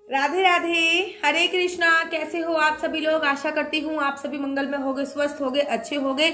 राधे राधे, हरे कृष्णा। कैसे हो आप सभी लोग? आशा करती हूँ आप सभी मंगल में होगे, स्वस्थ होगे, अच्छे होगे।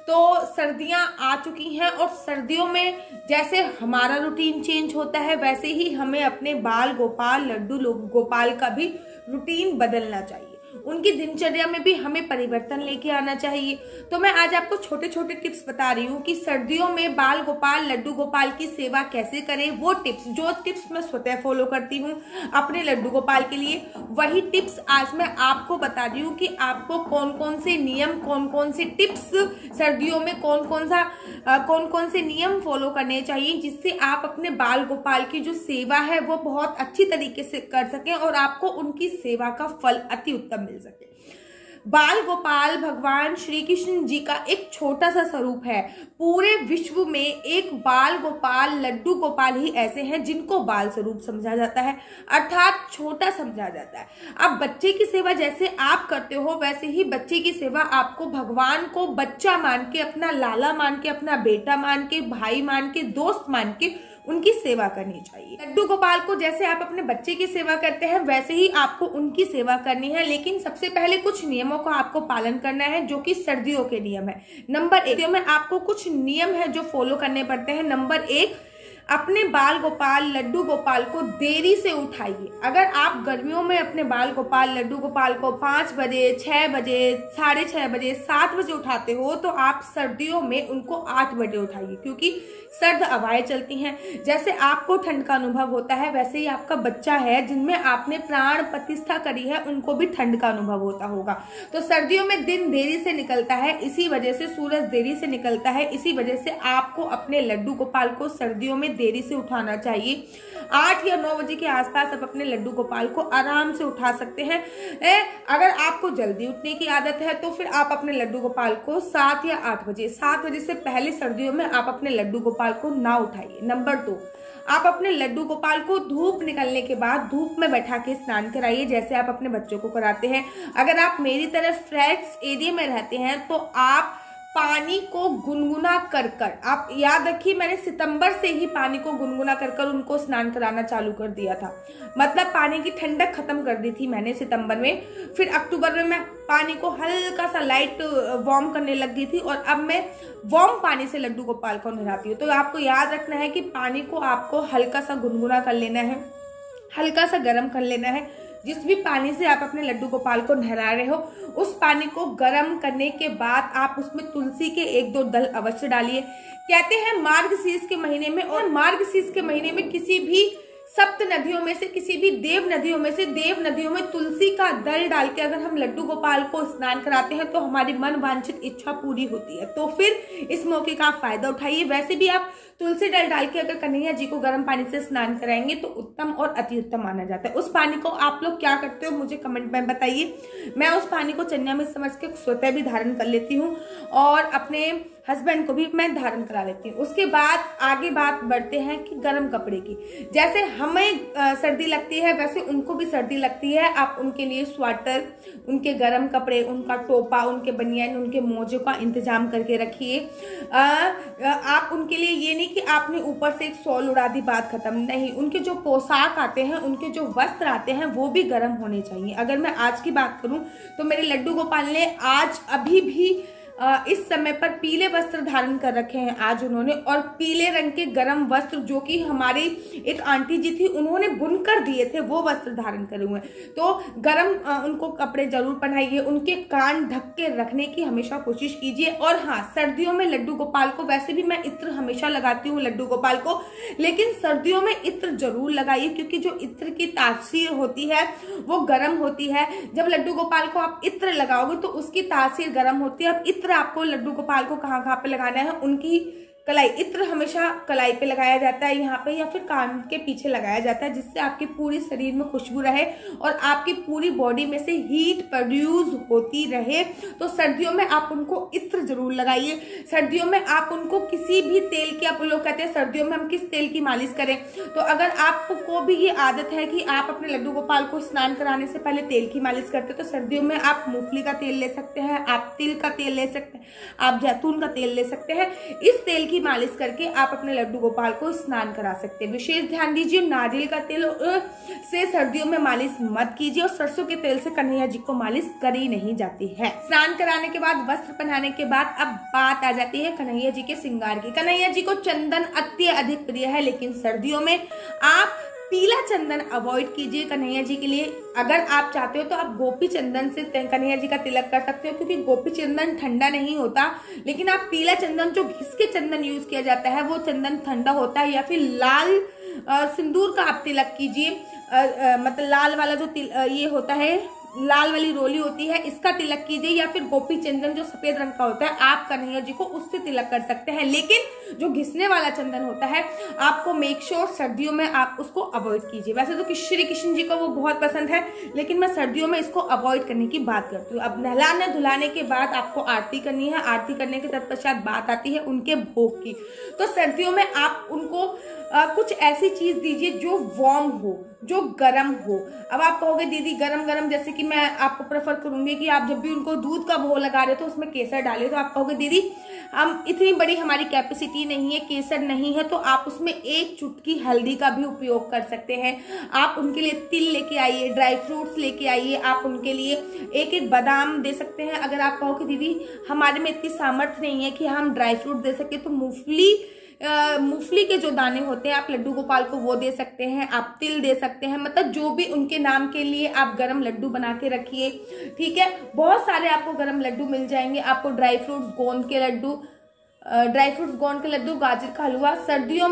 तो सर्दियां आ चुकी हैं और सर्दियों में जैसे हमारा रूटीन चेंज होता है वैसे ही हमें अपने बाल गोपाल, लड्डू गोपाल का भी रूटीन बदलना चाहिए। उनकी दिनचर्या में भी हमें परिवर्तन लेके आना चाहिए। तो मैं आज आपको छोटे छोटे टिप्स बता रही हूँ कि सर्दियों में बाल गोपाल, लड्डू गोपाल की सेवा कैसे करें। वो टिप्स, जो टिप्स मैं स्वतः फॉलो करती हूँ अपने लड्डू गोपाल के लिए, वही टिप्स आज मैं आपको बता रही हूँ कि आपको कौन कौन से नियम, कौन कौन से टिप्स सर्दियों में कौन कौन से नियम फॉलो करने चाहिए, जिससे आप अपने बाल गोपाल की जो सेवा है वो बहुत अच्छी तरीके से कर सकें और आपको उनकी सेवा का फल अति उत्तम मिल सके। बाल गोपाल भगवान श्री कृष्ण जी का एक छोटा सा स्वरूप है। पूरे विश्व में एक बाल गोपाल, लड्डू गोपाल ही ऐसे हैं जिनको बाल स्वरूप समझा जाता है, अर्थात छोटा समझा जाता है। अब बच्चे की सेवा जैसे आप करते हो वैसे ही बच्चे की सेवा आपको भगवान को बच्चा मान के, अपना लाला मान के, अपना बेटा मान के, भाई मान के, दोस्त मान के उनकी सेवा करनी चाहिए। लड्डू गोपाल को जैसे आप अपने बच्चे की सेवा करते हैं वैसे ही आपको उनकी सेवा करनी है, लेकिन सबसे पहले कुछ नियमों का आपको पालन करना है जो कि सर्दियों के नियम है। नंबर 1 में आपको कुछ नियम है जो फॉलो करने पड़ते हैं। नंबर 1, अपने बाल गोपाल, लड्डू गोपाल को देरी से उठाइए। अगर आप गर्मियों में अपने बाल गोपाल, लड्डू गोपाल को 5 बजे, 6 बजे, 6:30 बजे, 7 बजे उठाते हो तो आप सर्दियों में उनको 8 बजे उठाइए, क्योंकि सर्द हवाएं चलती हैं। जैसे आपको ठंड का अनुभव होता है वैसे ही आपका बच्चा है जिनमें आपने प्राण प्रतिष्ठा करी है, उनको भी ठंड का अनुभव होता होगा। तो सर्दियों में दिन देरी से निकलता है, इसी वजह से सूरज देरी से निकलता है, इसी वजह से आपको अपने लड्डू गोपाल को सर्दियों में देरी से उठाना चाहिए। 8 या 9 बजे के आसपास आप अपने लड्डू गोपाल को आराम से उठा सकते हैं। अगर आपको जल्दी उठने की आदत है तो फिर आप अपने लड्डू गोपाल को 7 या 8 बजे, 7 बजे से पहले सर्दियों में आप अपने लड्डू गोपाल को ना उठाइए। नंबर 2, आप अपने लड्डू गोपाल को धूप निकलने के बाद धूप में बैठा के स्नान कराइए, जैसे आप अपने बच्चों को कराते हैं। अगर आप मेरी तरह फ्लैट्स एरिया में रहते हैं तो आप पानी को गुनगुना कर आप याद रखिए, मैंने सितंबर से ही पानी को गुनगुना कर उनको स्नान कराना चालू कर दिया था। मतलब पानी की ठंडक खत्म कर दी थी मैंने सितंबर में। फिर अक्टूबर में मैं पानी को हल्का सा लाइट वार्म करने लग गई थी और अब मैं वार्म पानी से लड्डू गोपाल को नहलाती हूँ। तो आपको याद रखना है कि पानी को आपको हल्का सा गुनगुना कर लेना है, हल्का सा गर्म कर लेना है। जिस भी पानी से आप अपने लड्डू गोपाल को नहला रहे हो उस पानी को गर्म करने के बाद आप उसमें तुलसी के 1-2 दल अवश्य डालिए। कहते हैं मार्गशीर्ष के महीने में, और मार्गशीर्ष के महीने में किसी भी सप्त नदियों में से, किसी भी देव नदियों में तुलसी का दल डाल के अगर हम लड्डू गोपाल को स्नान कराते हैं तो हमारी मन वांछित इच्छा पूरी होती है। तो फिर इस मौके का आप फायदा उठाइए। वैसे भी आप तुलसी दल डाल के अगर कन्हैया जी को गर्म पानी से स्नान कराएंगे तो उत्तम और अति उत्तम माना जाता है। उस पानी को आप लोग क्या करते हो मुझे कमेंट में बताइए। मैं उस पानी को चन्या में समझ के स्वतः भी धारण कर लेती हूँ और अपने हस्बैंड को भी मैं धारण करा लेती हूँ। उसके बाद आगे बात बढ़ते हैं कि गर्म कपड़े की। जैसे हमें सर्दी लगती है वैसे उनको भी सर्दी लगती है। आप उनके लिए स्वेटर, उनके गर्म कपड़े, उनका टोपा, उनके बनियान, उनके मोजे का इंतजाम करके रखिए। आप उनके लिए ये नहीं कि आपने ऊपर से एक शॉल उड़ा दी, बात खत्म नहीं। उनके जो पोशाक आते हैं, उनके जो वस्त्र आते हैं वो भी गर्म होने चाहिए। अगर मैं आज की बात करूं तो मेरे लड्डू गोपाल ने आज अभी भी इस समय पर पीले वस्त्र धारण कर रखे हैं आज उन्होंने, और पीले रंग के गर्म वस्त्र जो कि हमारी एक आंटी जी थी उन्होंने बुनकर दिए थे वो वस्त्र धारण करे हुए हैं। तो गर्म उनको कपड़े जरूर पहनाइए। उनके कान ढक के रखने की हमेशा कोशिश कीजिए। और हाँ, सर्दियों में लड्डू गोपाल को, वैसे भी मैं इत्र हमेशा लगाती हूँ लड्डू गोपाल को, लेकिन सर्दियों में इत्र जरूर लगाइए क्योंकि जो इत्र की तासीर होती है वो गर्म होती है। जब लड्डू गोपाल को आप इत्र लगाओगे तो उसकी तासीर गर्म होती है। अब इत्र आपको लड्डू गोपाल को कहाँ पे लगाना है, उनकी कलाई, इत्र हमेशा कलाई पे लगाया जाता है, यहाँ पे या फिर कान के पीछे लगाया जाता है, जिससे आपके पूरे शरीर में खुशबू रहे और आपकी पूरी बॉडी में से हीट प्रोड्यूस होती रहे। तो सर्दियों में आप उनको इत्र जरूर लगाइए। सर्दियों में आप उनको किसी भी तेल की, आप लोग कहते हैं सर्दियों में हम किस तेल की मालिश करें, तो अगर आपको भी ये आदत है कि आप अपने लड्डू गोपाल को स्नान कराने से पहले तेल की मालिश करते हैं तो सर्दियों में आप मूंगफली का तेल ले सकते हैं, आप तिल का तेल ले सकते हैं, आप जैतून का तेल ले सकते हैं। इस तेल की मालिश करके आप अपने लड्डू गोपाल को स्नान करा सकते हैं। विशेष ध्यान दीजिए, नारियल का तेल से सर्दियों में मालिश मत कीजिए और सरसों के तेल से कन्हैया जी को मालिश करी नहीं जाती है। स्नान कराने के बाद, वस्त्र पहनाने के बाद अब बात आ जाती है कन्हैया जी के श्रृंगार की। कन्हैया जी को चंदन अत्यधिक प्रिय है, लेकिन सर्दियों में आप पीला चंदन अवॉइड कीजिए कन्हैया जी के लिए। अगर आप चाहते हो तो आप गोपी चंदन से कन्हैया जी का तिलक कर सकते हो, क्योंकि गोपी चंदन ठंडा नहीं होता, लेकिन आप पीला चंदन जो घिस के चंदन यूज किया जाता है वो चंदन ठंडा होता है। या फिर लाल सिंदूर का आप तिलक कीजिए, मतलब लाल वाला जो ये होता है, लाल वाली रोली होती है, इसका तिलक कीजिए। या फिर गोपी चंदन जो सफेद रंग का होता है, आप कन्हैया जी को उससे तिलक कर सकते हैं। लेकिन जो घिसने वाला चंदन होता है, आपको मेक श्योर सर्दियों में आप उसको अवॉइड कीजिए। वैसे तो श्री कृष्ण जी को वो बहुत पसंद है, लेकिन मैं सर्दियों में इसको अवॉइड करने की बात करती हूँ। अब नहलाने धुलाने के बाद आपको आरती करनी है। आरती करने के तत्पश्चात बात आती है उनके भोग की। तो सर्दियों में आप उनको कुछ ऐसी चीज दीजिए जो वार्म हो, जो गर्म हो। अब आप कहोगे दीदी गरम गरम, जैसे कि मैं आपको प्रेफर करूंगी कि आप जब भी उनको दूध का भोग लगा रहे हो तो उसमें केसर डालिए। तो आप कहोगे दीदी हम इतनी बड़ी हमारी कैपेसिटी नहीं है, केसर नहीं है, तो आप उसमें एक चुटकी हल्दी का भी उपयोग कर सकते हैं। आप उनके लिए तिल लेके आइए, ड्राई फ्रूट्स लेके आइए, आप उनके लिए एक एक बादाम दे सकते हैं। अगर आप कहो कि दीदी हमारे में इतनी सामर्थ्य नहीं है कि हम ड्राई फ्रूट दे सके, तो मूंगफली के जो दाने होते हैं आप लड्डू गोपाल को वो दे सकते हैं। आप तिल दे सकते हैं, मतलब जो भी उनके नाम के लिए आप गरम लड्डू बना के रखिए, ठीक है। बहुत सारे आपको गरम लड्डू मिल जाएंगे। आपको ड्राई फ्रूट्स गोंद के लड्डू, गाजर का हलवा। सर्दियों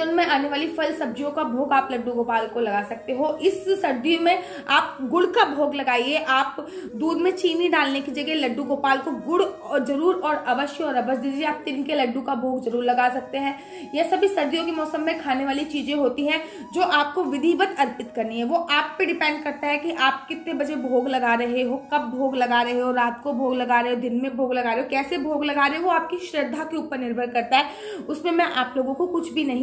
में आने वाली फल सब्जियों का भोग आप लड्डू गोपाल को लगा सकते हो। इस सर्दियों में आप गुड़ का भोग लगाइए। आप दूध में चीनी डालने की जगह लड्डू गोपाल को गुड़ और जरूर और अवश्य दीजिए। आप तिल के लड्डू का भोग जरूर लगा सकते हैं। यह सभी सर्दियों के मौसम में खाने वाली चीजें होती हैं जो आपको विधिवत अर्पित करनी है। वो आप पे डिपेंड करता है कि आप कितने बजे भोग लगा रहे हो, कब भोग लगा रहे हो, रात को भोग लगा रहे हो, दिन में भोग लगा रहे हो, कैसे भोग लगा रहे हो, वो आपकी श्रद्धा के ऊपर निर्भर करता है। उसमें मैं आप लोगों को कुछ भी नहीं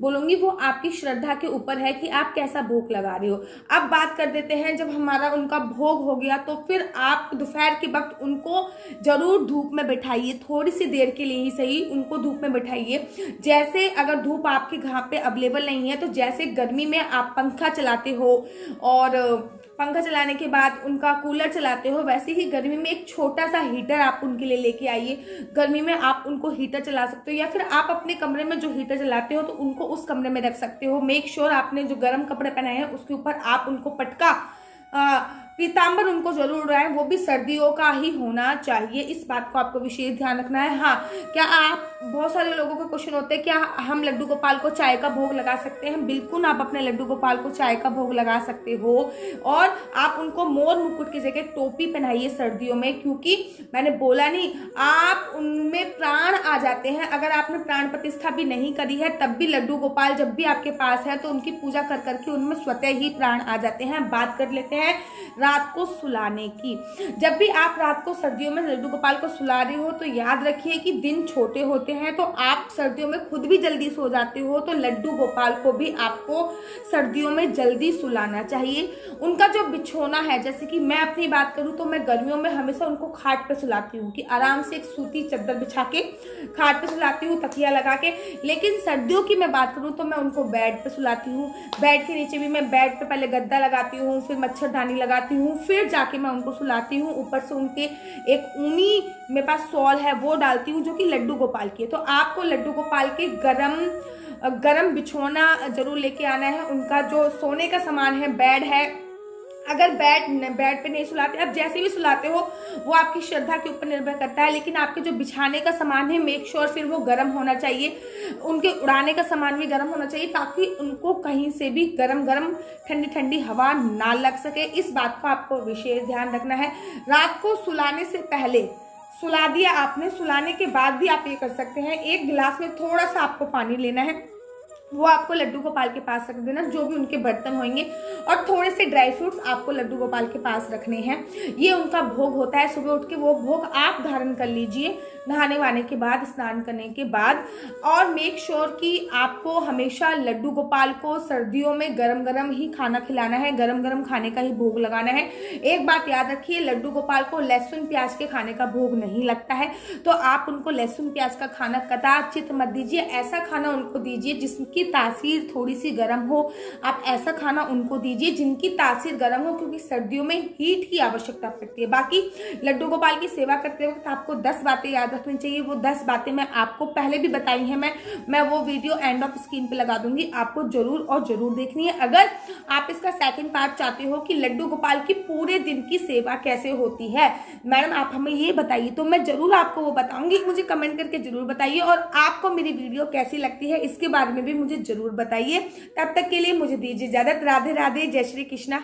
बोलूंगी, वो आपकी श्रद्धा के ऊपर है कि आप कैसा भोग लगा रहे हो। अब बात कर देते हैं, जब हमारा उनका भोग हो गया तो फिर आप दोपहर के वक्त उनको जरूर धूप में बैठाइए, थोड़ी सी देर के लिए ही सही उनको धूप में बैठाइए। जैसे अगर धूप आपके घर पे अवेलेबल नहीं है तो जैसे गर्मी में आप पंखा चलाते हो और पंखा चलाने के बाद उनका कूलर चलाते हो, वैसे ही गर्मी में एक छोटा सा हीटर आप उनके लिए लेके आइए। गर्मी में आप उनको हीटर चला सकते हो, या फिर आप अपने कमरे में जो हीटर चलाते हो तो उनको उस कमरे में रख सकते हो। मेक श्योर आपने जो गर्म कपड़े पहनाए हैं उसके ऊपर आप उनको पटका पीताम्बर उनको जरूर उड़ाएं, वो भी सर्दियों का ही होना चाहिए। इस बात को आपको विशेष ध्यान रखना है। हाँ, क्या आप, बहुत सारे लोगों का क्वेश्चन होते हैं क्या हम लड्डू गोपाल को चाय का भोग लगा सकते हैं? बिल्कुल, आप अपने लड्डू गोपाल को चाय का भोग लगा सकते हो। और आप उनको मोर मुकुट की जगह टोपी पहनाइए सर्दियों में, क्योंकि मैंने बोला नहीं, आप उनमें प्राण आ जाते हैं। अगर आपने प्राण प्रतिष्ठा भी नहीं करी है तब भी लड्डू गोपाल जब भी आपके पास है तो उनकी पूजा कर करके उनमें स्वतः ही प्राण आ जाते हैं। बात कर लेते हैं रात को सुलाने की। जब भी आप रात को सर्दियों में लड्डू गोपाल को सुला रहे हो तो याद रखिए कि दिन छोटे होते हैं, तो आप सर्दियों में खुद भी जल्दी सो जाते हो, तो लड्डू गोपाल को भी आपको सर्दियों में जल्दी सुलाना चाहिए। उनका जो बिछोना है, जैसे कि मैं अपनी बात करूं तो मैं गर्मियों में हमेशा उनको खाट पे सुलाती हूँ कि आराम से एक सूती चादर बिछा के खाट पे सुलाती हूँ, तकिया लगा के। लेकिन सर्दियों की मैं बात करूँ तो मैं उनको बेड पे सुलाती हूँ। बेड के नीचे भी मैं बेड पे पहले गद्दा लगाती हूँ, फिर मच्छरदानी लगाती हूँ, फिर जाके मैं उनको सुलाती हूँ। ऊपर से उनके एक ऊनी मेरे पास शॉल है वो डालती हूँ जो कि लड्डू गोपाल की है। तो आपको लड्डू गोपाल के गरम बिछोना जरूर लेके आना है। उनका जो सोने का सामान है, बेड है, अगर बेड पे नहीं सुलाते, आप जैसे भी सुलाते हो वो आपकी श्रद्धा के ऊपर निर्भर करता है। लेकिन आपके जो बिछाने का सामान है, मेक श्योर फिर वो गर्म होना चाहिए। उनके उड़ाने का सामान भी गर्म होना चाहिए, ताकि उनको कहीं से भी गरम ठंडी ठंडी हवा ना लग सके। इस बात का आपको विशेष ध्यान रखना है। रात को सुलाने से पहले सुला दिया आपने, सुलाने के बाद भी आप ये कर सकते हैं, एक गिलास में थोड़ा सा आपको पानी लेना है, वो आपको लड्डू गोपाल के पास रख देना, जो भी उनके बर्तन होंगे। और थोड़े से ड्राई फ्रूट्स आपको लड्डू गोपाल के पास रखने हैं। ये उनका भोग होता है। सुबह उठ के वो भोग आप धारण कर लीजिए नहाने वाने के बाद, स्नान करने के बाद। और मेक श्योर कि आपको हमेशा लड्डू गोपाल को सर्दियों में गरम गरम ही खाना खिलाना है, गरम गरम खाने का ही भोग लगाना है। एक बात याद रखिए, लड्डू गोपाल को लहसुन प्याज के खाने का भोग नहीं लगता है, तो आप उनको लहसुन प्याज का खाना कदाचित मत दीजिए। ऐसा खाना उनको दीजिए जिसकी तासीर थोड़ी सी गर्म हो। आप ऐसा खाना उनको दीजिए जिनकी तासीर गर्म हो, क्योंकि सर्दियों में हीट की आवश्यकता पड़ती है। बाकी लड्डू गोपाल की सेवा करते वक्त आपको 10 बातें याद रखनी चाहिए। वो 10 बातें मैं आपको पहले भी बताई हैं। मैं वो वीडियो एंड ऑफ स्क्रीन पे लगा दूंगी, आपको जरूर और जरूर देखनी है। अगर आप इसका सेकंड पार्ट चाहते हो कि लड्डू गोपाल की पूरे दिन की सेवा कैसे होती है, मैडम आप हमें ये बताइए, तो मैं जरूर आपको वो बताऊंगी। मुझे कमेंट करके जरूर बताइए। और आपको मेरी वीडियो कैसी लगती है इसके बारे में भी मुझे जरूर बताइए। तब तक के लिए मुझे दीजिए इजाजत। राधे राधे, जय श्री कृष्णा।